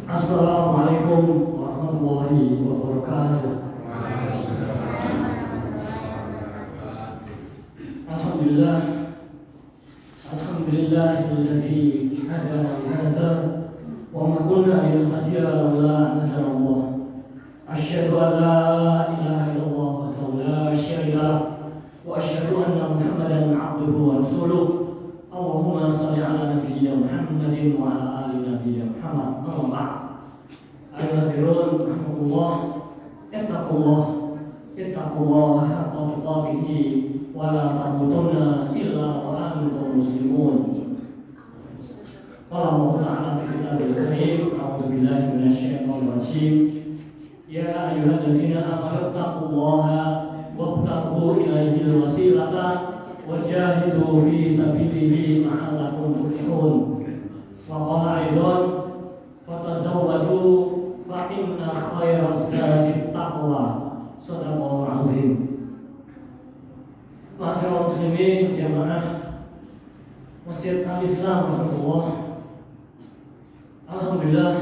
Assalamualaikum warahmatullahi wabarakatuh. Alhamdulillah, alhamdulillahilladzi hadana li hadza wa ma kunna linahtadiya laula an hadana Allah. Asyhadu an la ilaha illallah wahdahu la syarika lah wa asyhadu anna Muhammadan abduhu wa rasuluh. Allahumma shalli ala nabiyyina Muhammadin wa ala ali nabiyyina Muhammad. Amma ba'd. Al-hadirin rahmatullah, ittaqullah haqqa tuqatih wa la tamutunna illa wa antum muslimun. Qala Allah ta'ala fi kitabil karim, a'udzu billahi minasyaitonir rajim. Ya ayyuhalladzina amanu taqullaha wabtaghu ilaihil wasilata wajahidu fi sabilihi la'allakum tuflihun. Wa qala aidan fatazawwadu fa inna khairaz zadi taqwa. Shadaqallahu azim. Masyaallah muslimin jamaah Masjid Al-Islam rahmatullah. Alhamdulillah,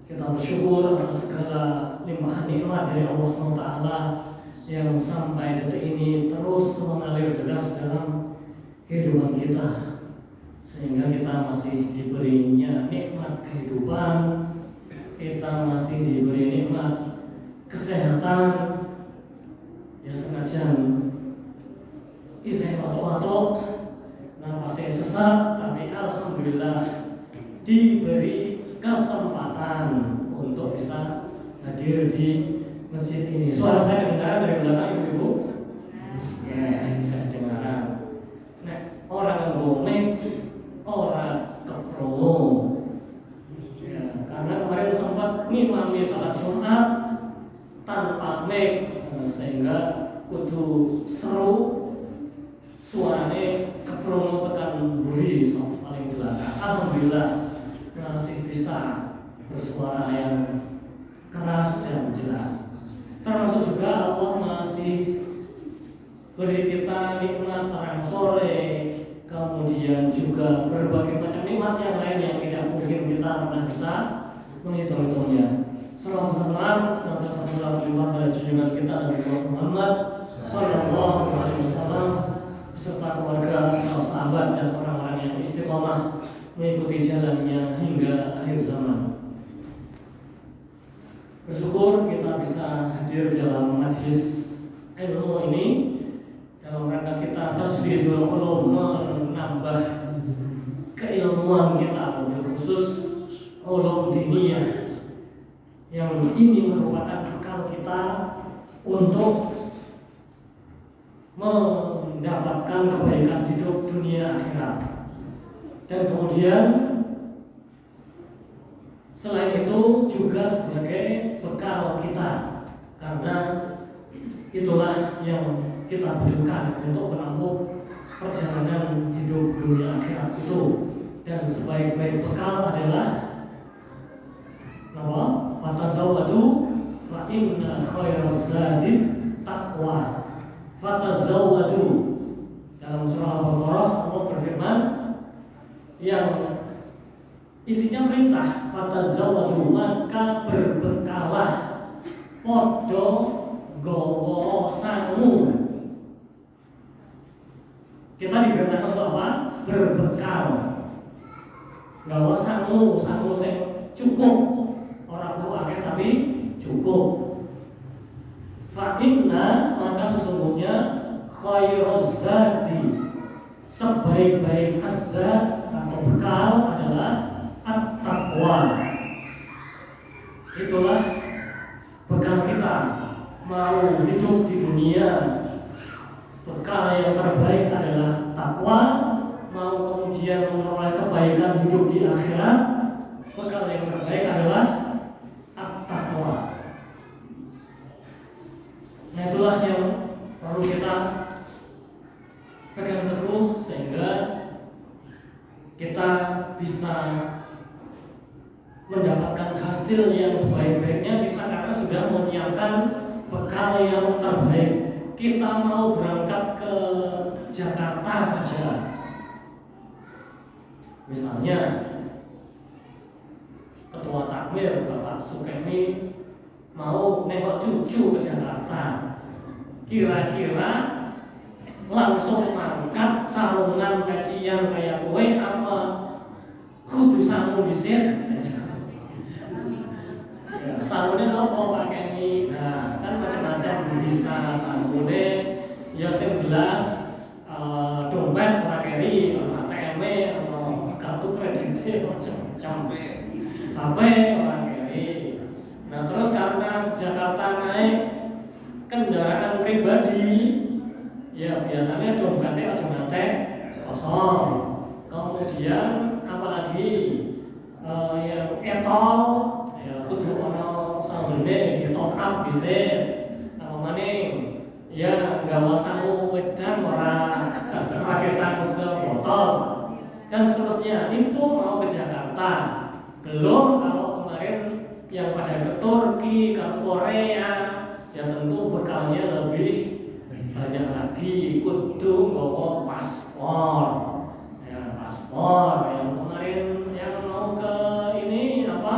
kita bersyukur atas segala limpahan nikmat dari Allah SWT yang sampai detik ini terus mengalir deras dalam kehidupan kita, sehingga kita masih diberinya nikmat kehidupan, kita masih diberi nikmat kesehatan. Ya senajan isih watuk-watuk, napasnya sesak, tapi alhamdulillah diberi kesempatan untuk bisa hadir di masjid ini. Suara saya kedengaran dari belakang ibu-ibu? Ya, kedengaran. Nah, orang yang bomek, orang kepromo. Ya, karena kemarin sempat ngimami salat Jumat tanpa mic, sehingga kudu seru suaranya kepromo tekan buri so paling belakang. Alhamdulillah masih bisa bersuara yang keras dan jelas. Termasuk juga Allah masih beri kita nikmat terang sore, kemudian juga berbagai macam nikmat yang lain yang tidak mungkin kita pernah bisa menghitung-hitungnya. Salam senantiasa berlimpah pada junjungan kita Nabi Muhammad Sallallahu Alaihi Wasallam beserta keluarga, sahabat dan orang-orang yang istiqomah mengikuti jalannya hingga akhir zaman. Bersyukur kita bisa hadir dalam majelis ilmu ini dalam rangka kita tasbihul ulum, menambah keilmuan kita, khusus ulum diniyah, yang ini merupakan bekal kita untuk mendapatkan kebaikan hidup dunia akhirat. Dan kemudian selain itu juga sebagai bekal kita, karena itulah yang kita butuhkan untuk menempuh perjalanan hidup dunia akhirat itu. Dan sebaik-baik bekal adalah apa? Fatazawwadu fa inna khairaz zadi taqwa. Fatazawwadu. Dalam surah Al-Baqarah Allah berfirman yang isinya perintah, fatazawwadu, maka berbekalah, podo gowo sangu. Kita diperintahkan untuk apa? Berbekal. Gawa sangu sing cukup. Orang perlu akeh tapi cukup. Fa inna, maka sesungguhnya khairaz zadi, sebaik-baik azzat atau bekal adalah at-taqwa. Itulah bekal kita mau hidup di dunia. Bekal yang terbaik adalah takwa. Mau kemudian memperoleh kebaikan hidup di akhirat, bekal yang terbaik adalah at-taqwa. Nah, itulah yang perlu kita pegang teguh sehingga kita bisa mendapatkan hasil yang sebaik-baiknya kita, karena sudah menyiapkan bekal yang terbaik. Kita mau berangkat ke Jakarta saja, Misalnya Ketua Takmir Bapak Sukemi mau nengok cucu ke Jakarta, kira-kira langsung mangkat sarungan kajian kayak kowe apa kudu sangu dhisik? Ya, sanggune apa pakai ini? Nah, kan macam-macam bisa sanggune. Ya sing jelas dompet ora keri, ATM atau kartu kredit macam-macam. HP ora keri. Nah, terus karena Jakarta naik kendaraan pribadi, ya biasanya dompetnya aja ngantek kosong. Kemudian apalagi yang etol kudu ono sanggune di top up dhisik. Apa maning ya nggawa sangu wedan ora paketan sebotol dan seterusnya. Itu mau ke Jakarta. Belum kalau kemarin yang pada ke Turki, ke Korea, ya tentu bekalnya lebih banyak lagi. Kudu nggawa paspor. Ya, paspor. Yang kemarin yang mau ke ini apa?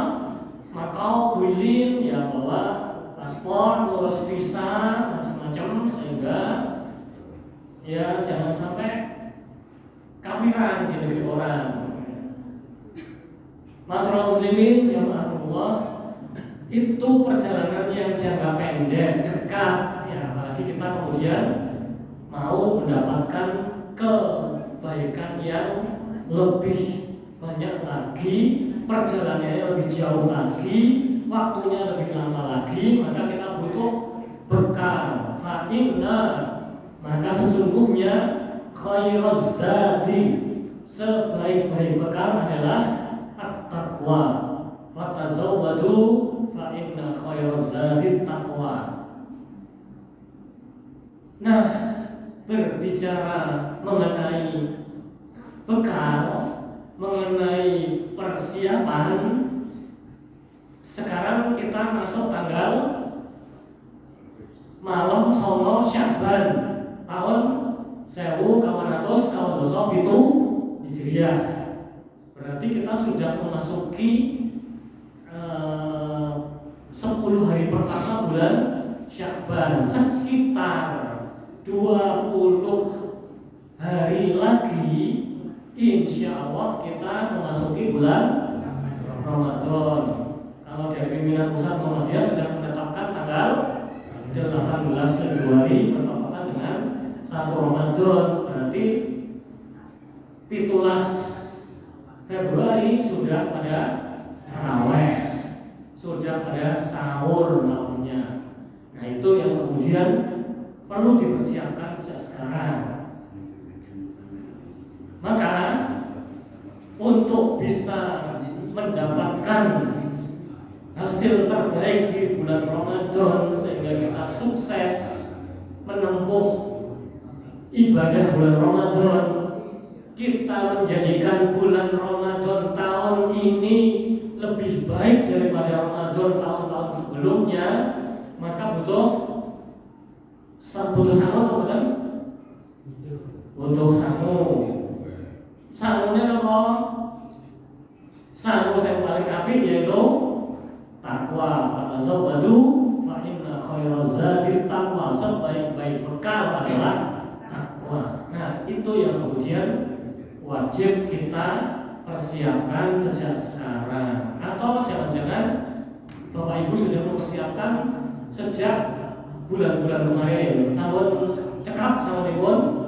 Makau, Guilin, ya bawa paspor, ngurus visa, macam-macam sehingga ya jangan sampai kafiran di negeri orang. Masyarakat muslimin jamaah Allah, itu perjalanan yang jangka pendek, dekat, ya apalagi kita kemudian mau mendapatkan kebaikan yang lebih banyak lagi, perjalanannya lebih jauh lagi, waktunya lebih lama lagi, maka kita butuh bekal. Fa'inna, maka sesungguhnya khairuz zadi, sebaik-baik bekal adalah at-taqwa. Fatazawwadu fa'inna khairuz zadi taqwa. Nah, berbicara mengenai bekal, mengenai persiapan, sekarang kita masuk tanggal malam 9 Sya'ban tahun 1427 Hijriah. Berarti kita sudah memasuki 10 hari pertama bulan Sya'ban. Sekitar 20 hari lagi insya Allah kita memasuki bulan Ramadan. Kalau dari pimpinan pusat Muhammadiyah sudah menetapkan tanggal 18 Februari bertepatan dengan 1 Ramadan. Berarti 17 Februari sudah pada tarawih, sudah pada sahur namanya. Nah itu yang kemudian perlu dipersiapkan sejak sekarang. Maka untuk bisa mendapatkan hasil terbaik di bulan Ramadan sehingga kita sukses menempuh ibadah bulan Ramadan, kita menjadikan bulan Ramadan tahun ini lebih baik daripada Ramadan tahun-tahun sebelumnya, maka butuh sangu apa? Butuh sangu. Sangunya apa? Sangu yang paling apik yaitu takwa. Fatazawwadu fa inna khairaz zadi taqwa. Sebaik-baik bekal adalah takwa. Nah, itu yang kemudian wajib kita persiapkan sejak sekarang. Atau jangan-jangan Bapak Ibu sudah mempersiapkan sejak bulan-bulan kemarin. Sampun cekap sama Ibu.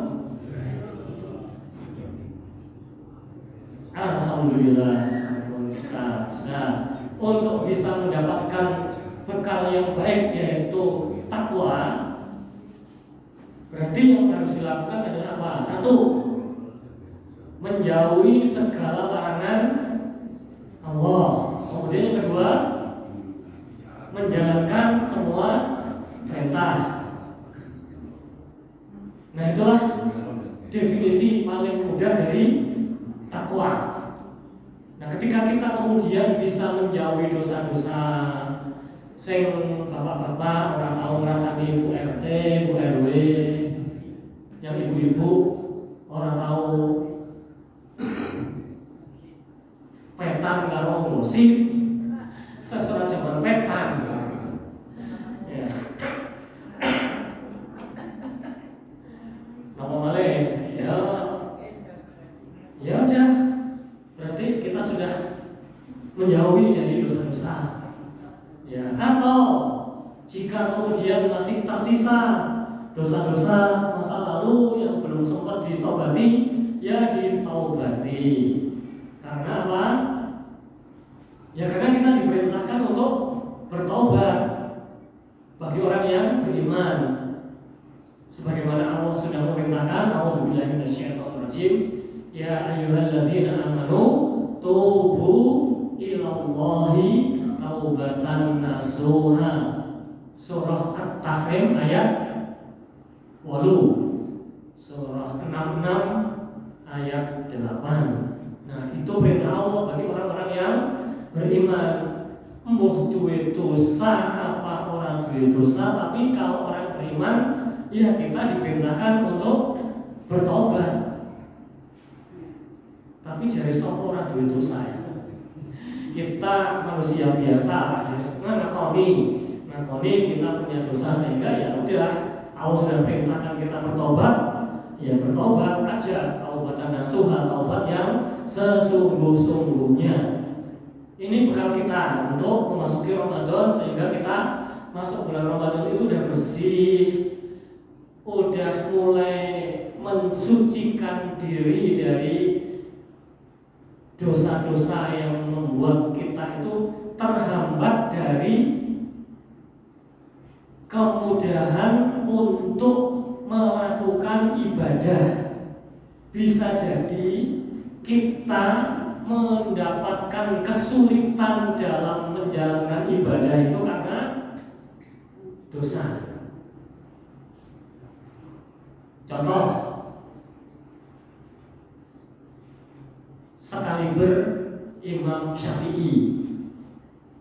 Alhamdulillah sampun cekap. Nah, untuk bisa mendapatkan bekal yang baik yaitu takwa, berarti yang harus dilakukan adalah apa? 1, menjauhi segala larangan Allah. Kemudian yang kedua, menjalankan semua perintah. Nah itulah definisi paling mudah dari takwa. Nah ketika kita kemudian bisa menjauhi dosa-dosa sing bapak-bapak orang tahu ngrasani Bu RT, Bu RW, yang ibu-ibu orang tahu gosip, sesuatu zaman petan. Ya. Nama malih, ya udah, berarti kita sudah menjauhi dari dosa-dosa. Ya, atau jika kemudian masih tersisa dosa-dosa masa lalu yang belum sempat ditobati, ya ditobati. Karena apa? Ya karena kita diperintahkan untuk bertobat bagi orang yang beriman. Sebagaimana Allah sudah memerintahkan, a'udzubillahi minasyaitonirrajim, ya ayyuhalladzina amanu tubu ilallahi taubatan nasuha. Surah At-Tahrim ayat 8. Surah 66 ayat 8. Nah, itu perintah Allah bagi orang-orang yang beriman. Mbuh duwe dosa apa orang duwe dosa, tapi kalau orang beriman, ya kita diperintahkan untuk bertobat. Tapi jari sapa orang duwe dosa ya. Kita manusia biasa, ya ngakoni kita punya dosa, sehingga ya udah Allah sudah perintahkan kita bertobat, ya bertobat aja, taubatan nasuha, taubat yang sesungguh-sungguhnya. Ini bekal kita untuk memasuki Ramadan, sehingga kita masuk bulan Ramadan itu udah bersih, udah mulai mensucikan diri dari dosa-dosa yang membuat kita itu terhambat dari kemudahan untuk melakukan ibadah. Bisa jadi kita mendapatkan kesulitan dalam menjalankan ibadah itu karena dosa. Contoh, sekaliber Imam Syafi'i,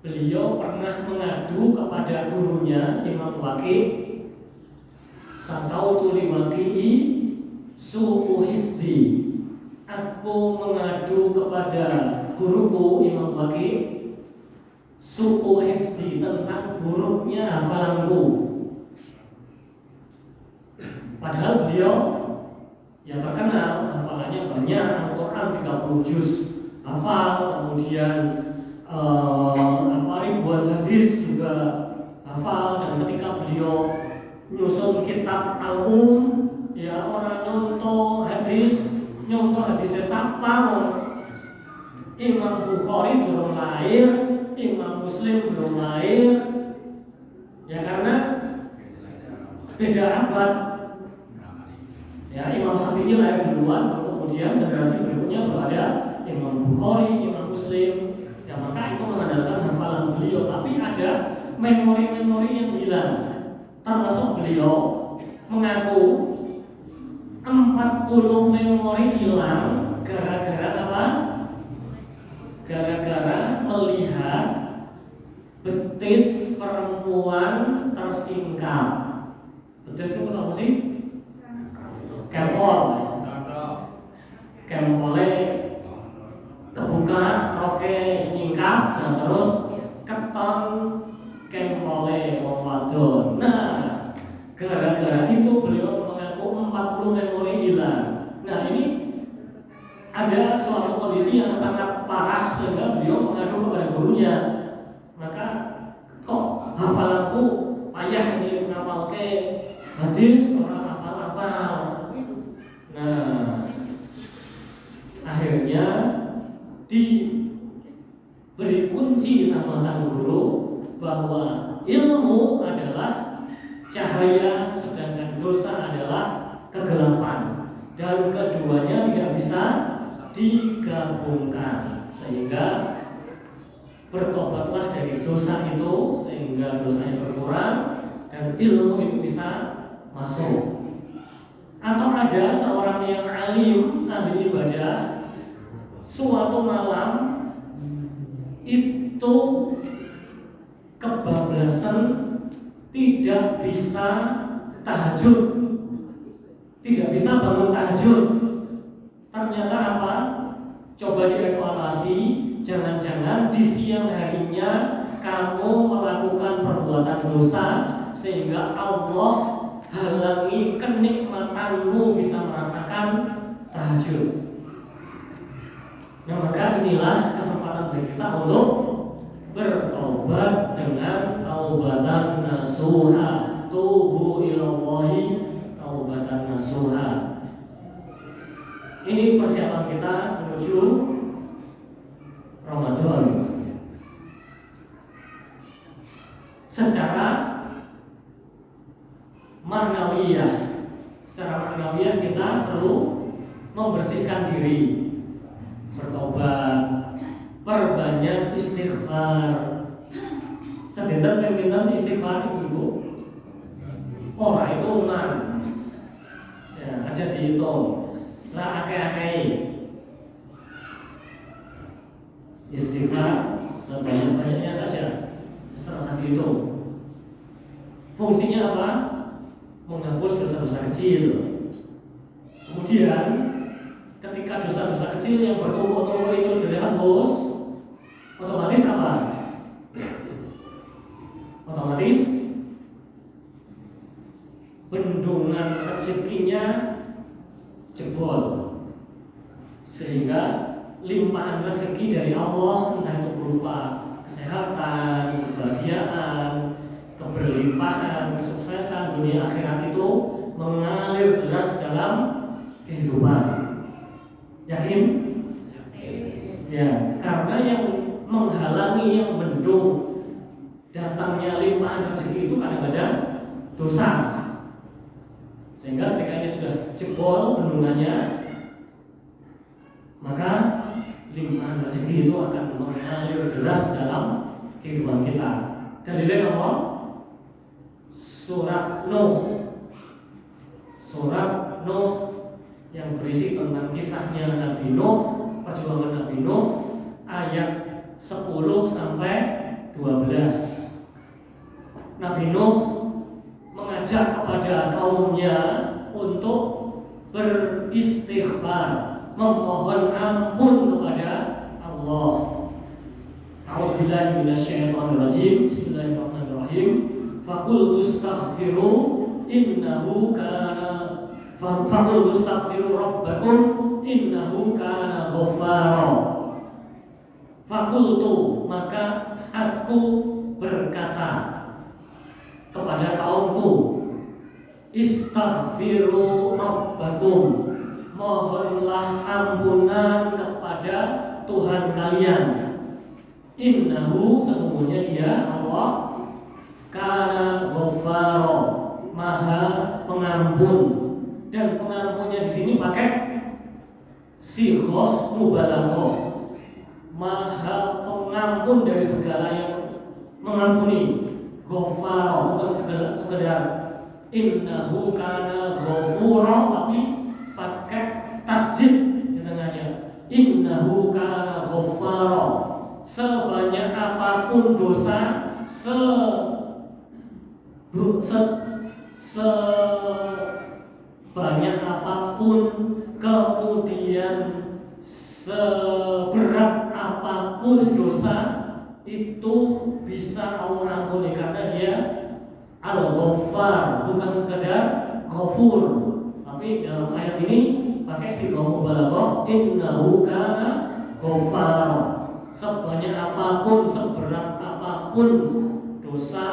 beliau pernah mengadu kepada gurunya Imam Waqi, sakautu li Waqi'i su'u hifdzi. Aku mengadu kepada guruku Imam Waqi su'u hifdzi, tentang buruknya hafalanku. Padahal beliau ya terkenal hafalannya banyak, Al-Quran 30 juz hafal, kemudian ribuan hadis juga hafal. Dan ketika beliau nyusun kitab Al-Um, ya orang nyontoh hadisnya siapa? Imam Bukhari belum lahir, Imam Muslim belum lahir, ya karena beda abad. Ya, Imam Syafi'i lahir duluan, kemudian generasi berikutnya baru ada Imam Bukhari, Imam Muslim. Ya maka itu mengandalkan hafalan beliau, tapi ada memori-memori yang hilang. Termasuk beliau mengaku 40 memori hilang gara-gara apa? Gara-gara melihat betis perempuan tersingkap. Betis itu apa sih? Kempole kebuka, roke nyingkap, nah terus keton kempole wong wadon. Nah, gara-gara itu beliau mengaku 40 memori hilang. Nah, ini ada suatu kondisi yang sangat parah sehingga beliau mengadu kepada gurunya. Maka kok hafalanku payah ini ngapalke hadis orang hafal-hafal. Nah, akhirnya diberi kunci sama sang guru bahwa ilmu adalah cahaya, sedangkan dosa adalah kegelapan, dan keduanya tidak bisa digabungkan. Sehingga bertobatlah dari dosa itu sehingga dosanya berkurang dan ilmu itu bisa masuk. Atau ada seorang yang alim, ahli ibadah, suatu malam itu kebablasan, tidak bisa tahajud, tidak bisa bangun tahajud. Ternyata apa? Coba dievaluasi, jangan-jangan di siang harinya kamu melakukan perbuatan dosa sehingga Allah halangi kenikmatanmu bisa merasakan tahajud. Nah, maka inilah kesempatan bagi kita untuk bertobat dengan taubatan nasuha. Tubu ilallahi taubatan nasuha. Ini persiapan kita menuju Ramadan. Secara ma'nawiyah kita perlu membersihkan diri, bertobat, perbanyak istighfar. Sedenten pemimpin istighfar ibu. Orang itu man, ya aja dihitung. Lah akeh-akeh istighfar sebanyak-banyaknya saja, serasa dihitung. Fungsinya apa? Menghapus dosa-dosa kecil. Kemudian ketika dosa-dosa kecil yang bertumpuk-tumpuk itu dihapus, otomatis apa? Otomatis bendungan rezekinya jebol, sehingga limpahan rezeki dari Allah, entah itu berupa kesehatan, kebahagiaan, keberlimpahan, kesuksesan dunia akhirat itu mengalir deras dalam kehidupan. Yakin? Ya, karena yang menghalangi, yang mendung datangnya limpahan rezeki itu kadang-kadang dosa. Sehingga ketika ini sudah jebol bendungannya, maka limpahan rezeki itu akan mengalir deras dalam kehidupan kita. Dalilnya apa? Surat Nuh yang berisi tentang kisahnya Nabi Nuh, perjuangan Nabi Nuh, ayat 10 sampai 12. Nabi Nuh mengajak kepada kaumnya untuk beristighfar, memohon ampun kepada Allah. A'udzubillahi minasyaitonirrajim. Bismillahirrahmanirrahim. Faqul tustaghfiru innahu kana rabbakum innahu kana ghaffara. Faqultu, maka aku berkata kepada kaumku, istaghfiru rabbakum, mohonlah ampunan kepada Tuhan kalian. Innahu, sesungguhnya Dia Allah, kana ghaffara, maha pengampun. Dan pengampunnya di sini pakai sighah mubalaghah, maha pengampun dari segala yang mengampuni. Ghafara, bukan sekedar innahu kana ghafura, tapi pakai tasjid di tengahnya. Innahu kana ghafara, sebanyak apapun dosa, sebanyak apapun, kemudian seberat apapun dosa, itu bisa Allah ampuni karena Dia Al-Ghaffar, bukan sekedar Ghafur. Tapi dalam ayat ini pakai sighah mubalaghah, innahu kana Ghaffar. Sebanyak apapun, seberat apapun dosa,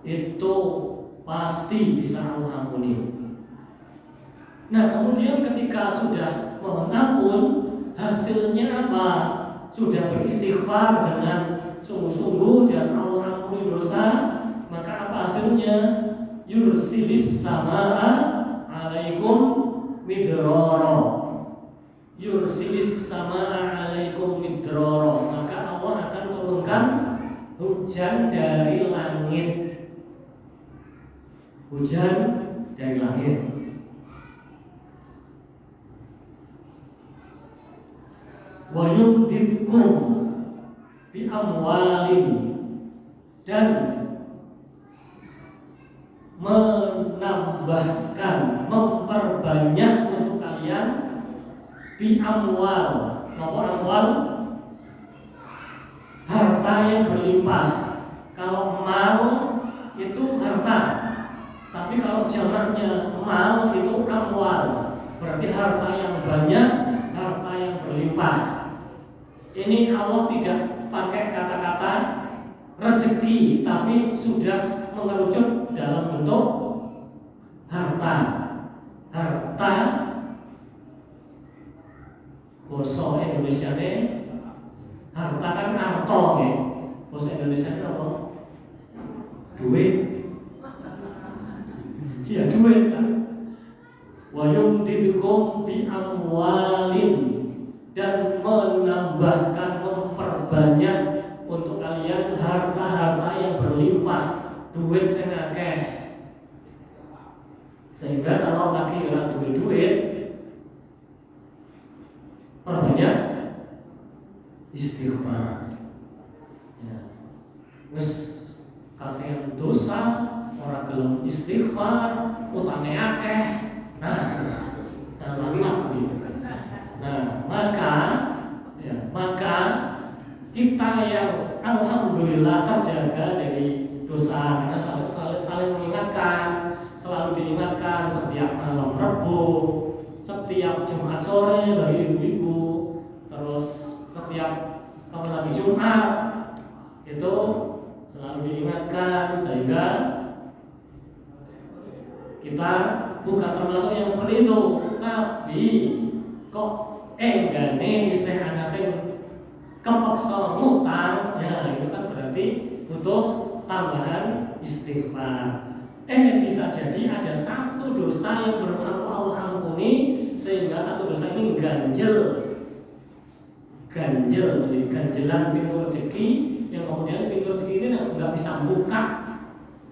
itu pasti bisa Allah ampuni. Nah, kemudian ketika sudah mohon ampun, hasilnya apa? Sudah beristighfar dengan sungguh-sungguh dan Allah ampuni dosa, maka apa hasilnya? Yursilis samaa alaikum midrara. Yursilis samaa alaikum midrara, maka Allah akan turunkan hujan dari langit. Hujan dari langit. Wa yumditkum bi amwalin, dan menambahkan, memperbanyak untuk kalian bi amwal, Nopo amwal, harta yang berlimpah. Kalau mal itu harta, tapi kalau jamaknya mal itu amwal, berarti harta yang banyak, harta yang berlimpah. Ini Allah tidak pakai kata-kata rezeki, tapi sudah mengerucut dalam bentuk harta. Harta bahasa Indonesia ini harta kan arto ya. Bahasa Indonesia ini apa? Duit. Ya duit kan. Wa yumdidukum bi amwalin, dan menambahkan, memperbanyak untuk kalian harta-harta yang berlimpah, duit sing akeh. Sehingga kalau lagi ora duit, perbanyak istighfar. Ya. Wis kakean dosa, ora gelem istighfar, utange akeh. Nah, maka kita yang alhamdulillah terjaga dari dosa, karena saling mengingatkan, selalu diingatkan setiap malam Rabu, setiap Jumat sore bagi ibu-ibu, terus setiap hari Jumat itu selalu diingatkan, sehingga kita bukan termasuk yang seperti itu. Tapi kok enggane isih ana sing kepeksa ngutang, ya itu kan berarti butuh tambahan istighfar. Bisa jadi ada satu dosa yang belum Allah ampuni, sehingga satu dosa ini ganjel menjadi ganjelan pintu rezeki, yang kemudian pintu rezeki ini nggak bisa buka.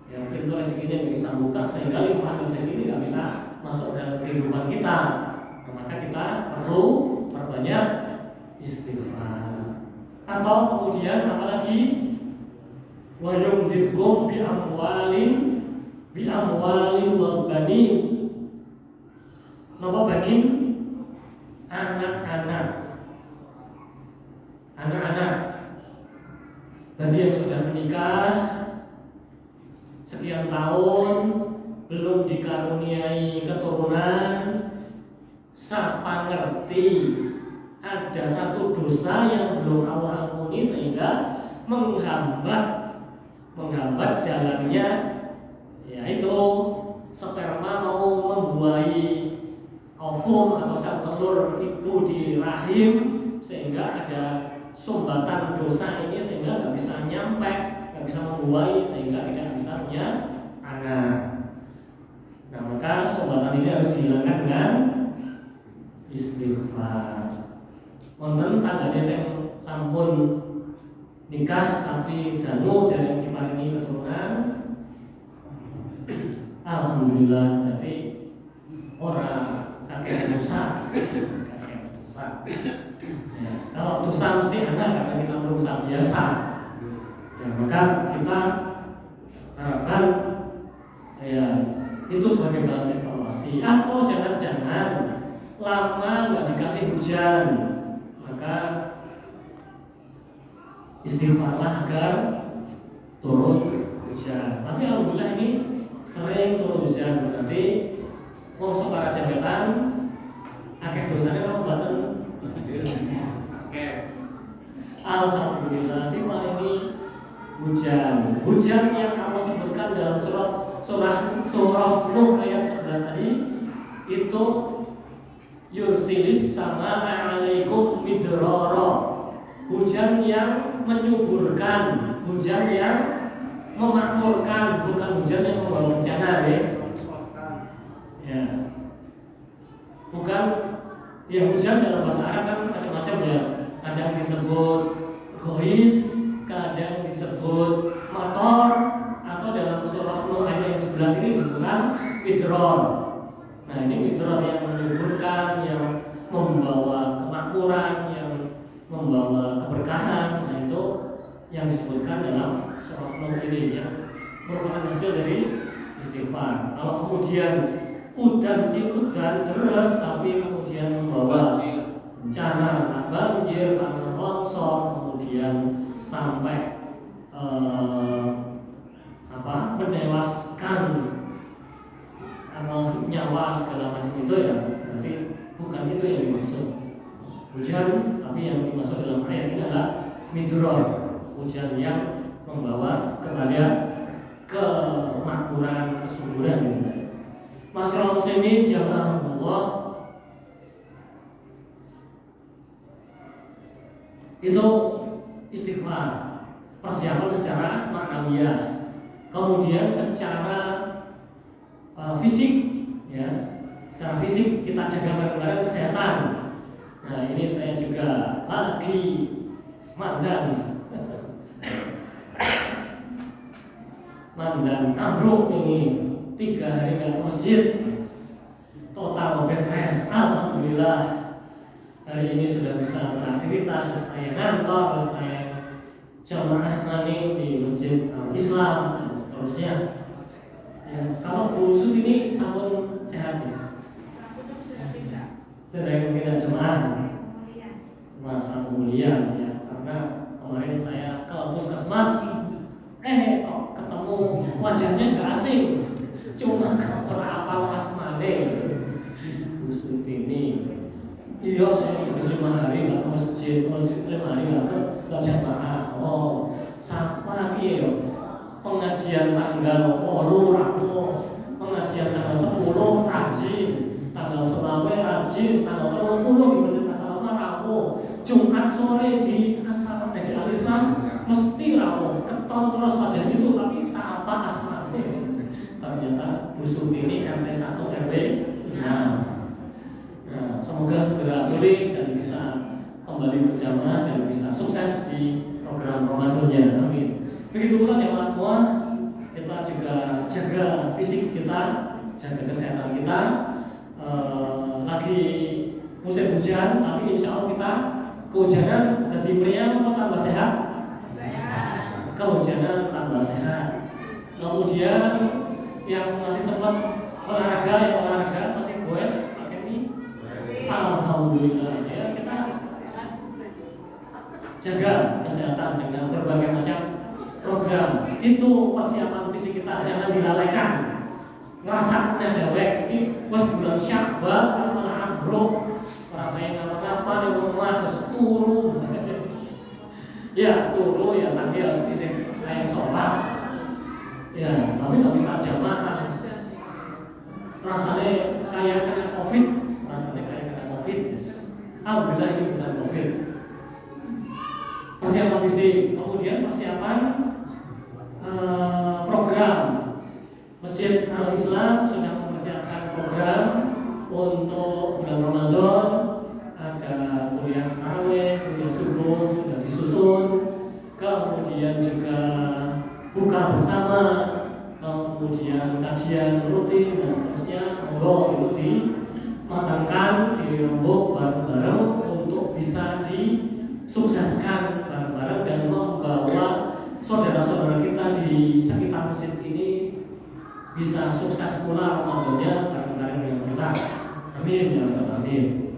Ya, pintu rezeki ini nggak bisa buka, sehingga limpahan rezeki ini nggak bisa masuk dalam kehidupan kita. Nah, maka kita perlu perbanyak istighfar. Atau kemudian apalagi, wa yumdidkum bi amwalin wal banin. Napa banin? Anak-anak. Bagi yang sudah menikah sekian tahun belum dikaruniai keturunan, sapa ngerti ada satu dosa yang belum Allah ampuni, sehingga menghambat jalannya, yaitu sperma mau membuahi ovum atau sel telur ibu di rahim, sehingga ada sumbatan dosa ini, sehingga nggak bisa nyampe, nggak bisa membuahi, sehingga tidak bisa punya anak. Nah, maka sumbatan ini harus dihilangkan dengan istighfar. Wonten tanggane sing sampun nikah tapi dangu dereng diparingi keturunan, alhamdulillah, berarti ora kakek dosa. Ya, kalau dosa mesti ada karena kita manusia biasa. Ya, maka kita harapkan ya itu sebagai bahan evaluasi. Atau jangan-jangan lama nggak dikasih hujan, maka istighfarlah agar turun hujan. Tapi alhamdulillah ini sering turun hujan, berarti wong para jabatan akeh dosane karo mboten. Alhamdulillah tiba ini hujan yang Allah sebutkan dalam surah Nuh ayat 11 tadi, itu yursilis sama'a 'alaikum midrara, hujan yang menyuburkan, hujan yang memakmurkan, bukan hujan yang membawa bencana ya. Bukan ya, hujan dalam bahasa Arab kan macam-macam ya. Kadang disebut ghois, kadang disebut mator, atau dalam surah Nuh ayat yang 11 ini disebutkan midror. Nah, ini midror yang menyuburkan, yang membawa kemakmuran, yang membawa keberkahan. Nah, itu yang disebutkan dalam surah Nuh ini, yang merupakan hasil dari istighfar. Kalau kemudian udan deras, tapi kemudian membawa bencana, banjir, tanah longsor, kemudian sampai menewaskan nyawa segala macam itu ya, berarti bukan itu yang dimaksud hujan, tapi yang dimaksud dalam ayat ini adalah midror, hujan yang membawa kepada kemakmuran, kesuburan gitu. Masyarakat muslimin jamaah Allah, itu istighfar, persiapan secara maknawiyah, kemudian secara fisik, ya, secara fisik kita jaga bareng-bareng kesehatan. Nah ini saya juga lagi mandan ambruk ini 3 hari nggak ke masjid, total bed rest. Alhamdulillah hari ini sudah bisa beraktivitas, saya ngantor, saya jamaah maning di masjid Islam dan seterusnya. Ya, kalau Bu Sud ini sampun sehat ya? Tidak mungkin jemaah masa pemulihan ya, karena kemarin saya ke puskesmas, kok ketemu wajahnya nggak asing, cuma apa asmane Bu Sud ini. Iya, saya sudah 5 hari nggak ke masjid, 5 hari nggak ke jamaah. Oh, siapa kia? Pengajian tanggal 8 Rabu, pengajian tanggal 10 rajin, tanggal 11 rajin, tanggal 30 di Masjid Asrama Rabu, Jumat sore di Asrama di Al-Islam mesti Rabu, keton terus aja itu, tapi siapa asmane? Ternyata Bu Suti ini RT 1 RW 6. Nah, semoga segera pulih dan bisa kembali berjamaah dan bisa sukses di program Ramadannya. Amin. Begitu pula jemaah semua, kita juga jaga fisik kita, jaga kesehatan kita. Lagi musim hujan, tapi insya Allah kita kehujanan jadi meriah atau tambah sehat? Kehujanan tambah sehat. Kemudian yang masih sempat olahraga masih goes pakai ini. Alhamdulillah ya, kita jaga kesehatan dengan berbagai macam program. Itu persiapan fisik kita, jangan dilalaikan. Ngerasa dewek ini pas bulan Syakban malah ambruk, orang kayak ngapa-ngapa di rumah harus turu. Ya turu ya, tapi harus isi kayak sholat. Ya, tapi nggak bisa jamaah. Rasanya kayak kena COVID, Alhamdulillah ini bukan COVID. Persiapan fisik, kemudian persiapan program. Masjid Al-Islam sudah mempersiapkan program untuk bulan Ramadan. Ada kuliah tarawih, kuliah subuh sudah disusun, kemudian juga buka bersama, kemudian kajian rutin dan seterusnya. Monggo itu dimatangkan, dirembuk bareng-bareng untuk bisa disukseskan bareng-bareng dan membawa saudara-saudara kita di sekitar masjid ini bisa sukses pula Ramadannya bareng-bareng dengan kita. Amin ya rabbal alamin.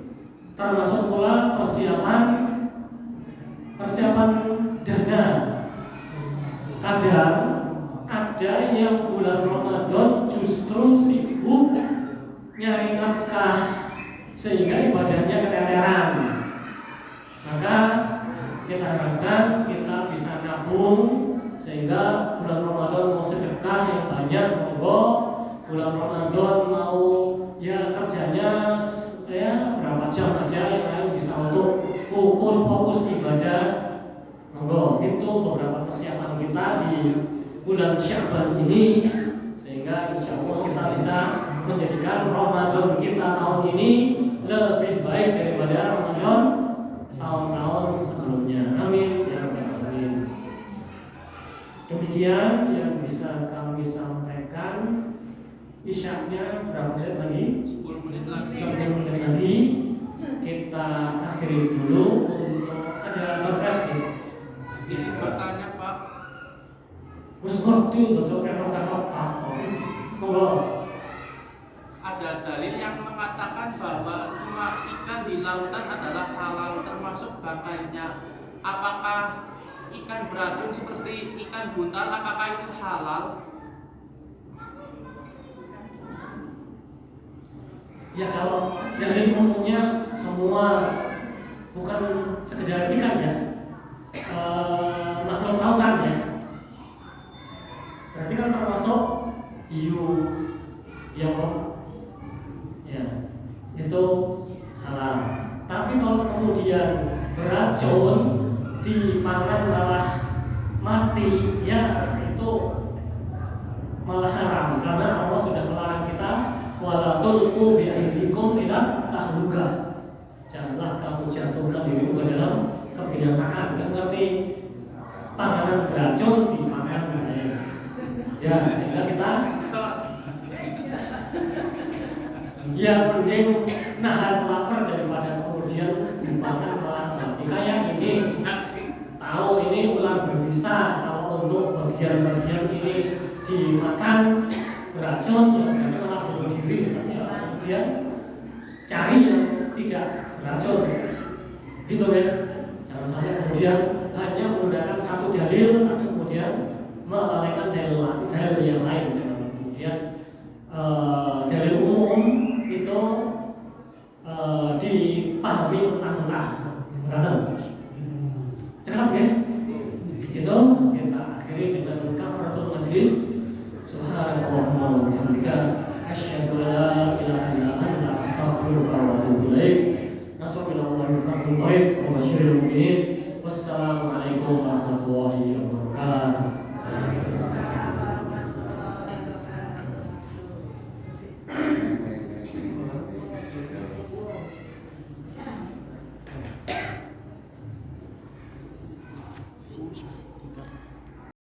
Termasuk pula persiapan dana. Kadang ada yang bulan Ramadan justru sibuk nyari nafkah sehingga ibadahnya keteteran. Maka kita harapkan kita bisa nabung sehingga bulan Ramadan mau sedekah yang banyak, monggo. Bulan Ramadan mau ya kerjanya ya berapa jam aja, yang lain bisa untuk fokus ibadah, monggo. Itu beberapa persiapan kita di bulan Sya'ban ini, sehingga insya Allah kita bisa menjadikan Ramadan kita tahun ini lebih baik daripada Ramadan tahun-tahun sebelumnya. Amin ya rabbal alamin. Demikian yang bisa kami sampaikan. Isyaknya berapa menit lagi? 10 menit lagi. Kita akhiri dulu untuk ada berkas nih. Isi bertanya Pak. Wes ngerti untuk ketok-ketok Pak. Monggo. ada dalil yang mengatakan bahwa semua ikan di lautan adalah halal termasuk bangkainya. Apakah ikan beracun seperti ikan buntal, apakah itu halal? Ya kalau dalil umumnya semua, bukan sekedar ikan ya, makhluk lautan ya. Berarti kan termasuk hiu, ya itu halal. Tapi kalau kemudian beracun dimakan malah mati, ya itu malah haram, karena Allah sudah melarang kita wala tulqu bi aydikum ila tahlukah. Janganlah kamu jatuhkan dirimu ke dalam kebinasaan. Seperti panganan beracun dimakan misalnya. Ya, sehingga kita ya mending nahan lapar daripada kemudian dimakan malah mati. Kayak ini, tahu ini ular berbisa, kalau untuk bagian-bagian ini dimakan beracun, ya berarti malah bunuh diri. Ya, kemudian cari yang tidak beracun, gitu ya. Jangan sampai kemudian hanya menggunakan satu dalil, tapi kemudian melalaikan dalil yang lain. Jangan kemudian dalil umum itu dipahami mentah-mentah. Cakap ya? Itu kita akhiri dengan kafaratul majlis. Subhanallahumma wa bihamdika asyhadu an la ilaha illa anta astaghfiruka wa atubu ilaik. Nasallallahu alaihi wa sallam wa basyiril mu'minin. Wassalamu alaikum warahmatullahi wabarakatuh.